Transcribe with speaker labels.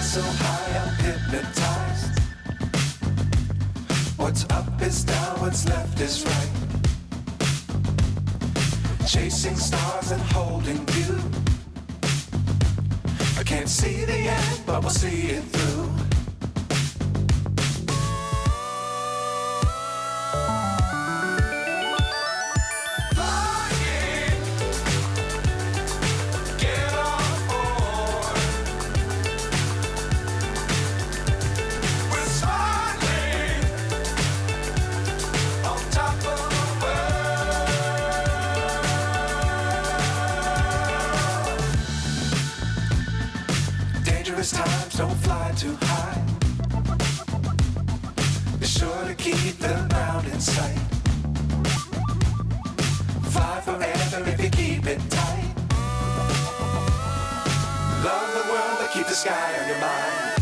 Speaker 1: so high I'm hypnotized. What's up is down, what's left is right. Chasing stars and holding you. I can't see the end, but we'll see it through. Dangerous times, don't fly too high. Be sure to keep the ground in sight. Fly forever if you keep it tight. Love the world, but keep the sky on your mind.